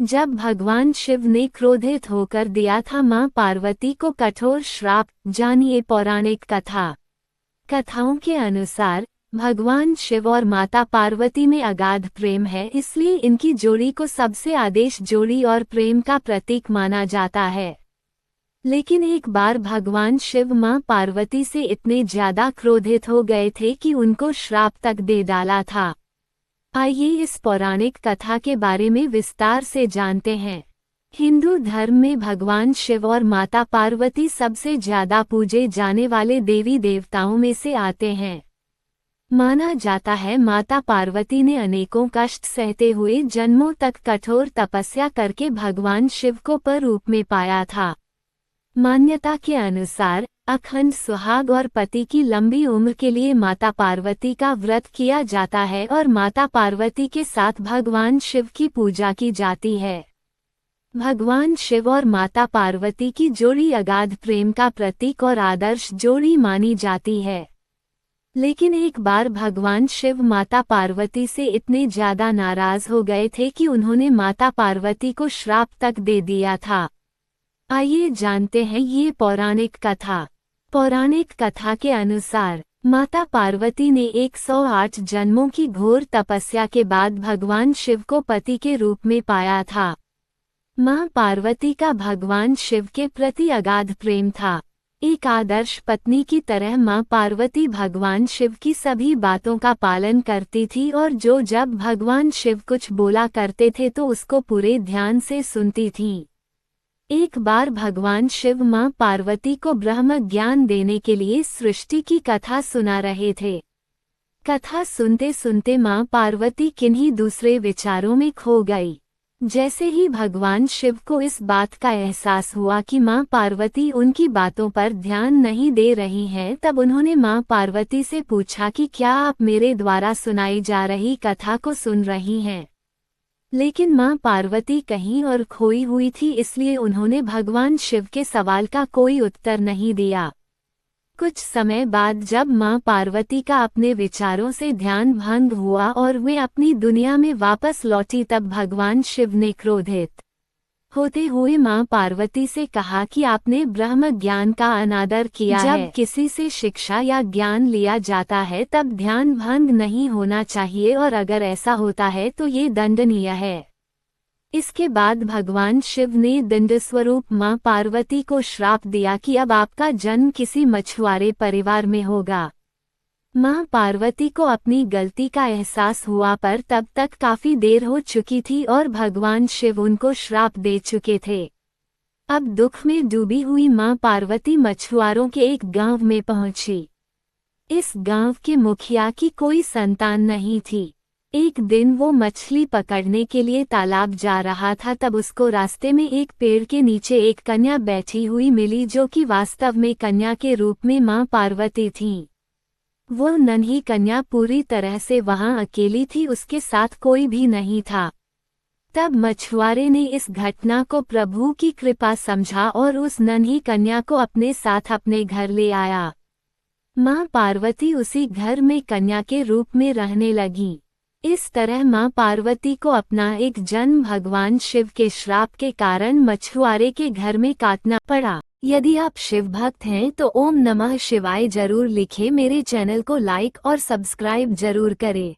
जब भगवान शिव ने क्रोधित होकर दिया था मां पार्वती को कठोर श्राप। जानिए पौराणिक कथा। कथाओं के अनुसार भगवान शिव और माता पार्वती में अगाध प्रेम है, इसलिए इनकी जोड़ी को सबसे आदेश जोड़ी और प्रेम का प्रतीक माना जाता है। लेकिन एक बार भगवान शिव मां पार्वती से इतने ज्यादा क्रोधित हो गए थे कि उनको श्राप तक दे डाला था। आइए इस पौराणिक कथा के बारे में विस्तार से जानते हैं। हिंदू धर्म में भगवान शिव और माता पार्वती सबसे ज्यादा पूजे जाने वाले देवी देवताओं में से आते हैं। माना जाता है माता पार्वती ने अनेकों कष्ट सहते हुए जन्मों तक कठोर तपस्या करके भगवान शिव को पर रूप में पाया था। मान्यता के अनुसार अखंड सुहाग और पति की लंबी उम्र के लिए माता पार्वती का व्रत किया जाता है और माता पार्वती के साथ भगवान शिव की पूजा की जाती है। भगवान शिव और माता पार्वती की जोड़ी अगाध प्रेम का प्रतीक और आदर्श जोड़ी मानी जाती है। लेकिन एक बार भगवान शिव माता पार्वती से इतने ज्यादा नाराज हो गए थे कि उन्होंने माता पार्वती को श्राप तक दे दिया था। आइए जानते हैं ये पौराणिक कथा। पौराणिक कथा के अनुसार माता पार्वती ने 108 जन्मों की घोर तपस्या के बाद भगवान शिव को पति के रूप में पाया था। मां पार्वती का भगवान शिव के प्रति अगाध प्रेम था। एक आदर्श पत्नी की तरह मां पार्वती भगवान शिव की सभी बातों का पालन करती थी और जब भगवान शिव कुछ बोला करते थे तो उसको पूरे ध्यान से सुनती थीं। एक बार भगवान शिव मां पार्वती को ब्रह्म ज्ञान देने के लिए सृष्टि की कथा सुना रहे थे। कथा सुनते सुनते मां पार्वती किन्हीं दूसरे विचारों में खो गई। जैसे ही भगवान शिव को इस बात का एहसास हुआ कि मां पार्वती उनकी बातों पर ध्यान नहीं दे रही हैं, तब उन्होंने मां पार्वती से पूछा कि क्या आप मेरे द्वारा सुनाई जा रही कथा को सुन रही हैं। लेकिन मां पार्वती कहीं और खोई हुई थी, इसलिए उन्होंने भगवान शिव के सवाल का कोई उत्तर नहीं दिया। कुछ समय बाद जब मां पार्वती का अपने विचारों से ध्यान भंग हुआ और वे अपनी दुनिया में वापस लौटी, तब भगवान शिव ने क्रोधित होते हुए मां पार्वती से कहा कि आपने ब्रह्म ज्ञान का अनादर किया है। जब किसी से शिक्षा या ज्ञान लिया जाता है तब ध्यान भंग नहीं होना चाहिए और अगर ऐसा होता है तो ये दंडनीय है। इसके बाद भगवान शिव ने दंड स्वरूप मां पार्वती को श्राप दिया कि अब आपका जन्म किसी मछुआरे परिवार में होगा। मां पार्वती को अपनी गलती का एहसास हुआ, पर तब तक काफी देर हो चुकी थी और भगवान शिव उनको श्राप दे चुके थे। अब दुख में डूबी हुई मां पार्वती मछुआरों के एक गांव में पहुंची। इस गांव के मुखिया की कोई संतान नहीं थी। एक दिन वो मछली पकड़ने के लिए तालाब जा रहा था, तब उसको रास्ते में एक पेड़ के नीचे एक कन्या बैठी हुई मिली, जो कि वास्तव में कन्या के रूप में मां पार्वती थीं। वो नन्ही कन्या पूरी तरह से वहां अकेली थी, उसके साथ कोई भी नहीं था। तब मछुआरे ने इस घटना को प्रभु की कृपा समझा और उस नन्ही कन्या को अपने साथ अपने घर ले आया। मां पार्वती उसी घर में कन्या के रूप में रहने लगी। इस तरह मां पार्वती को अपना एक जन्म भगवान शिव के श्राप के कारण मछुआरे के घर में काटना पड़ा। यदि आप शिव भक्त हैं तो ओम नमः शिवाय जरूर लिखें। मेरे चैनल को लाइक और सब्सक्राइब जरूर करें।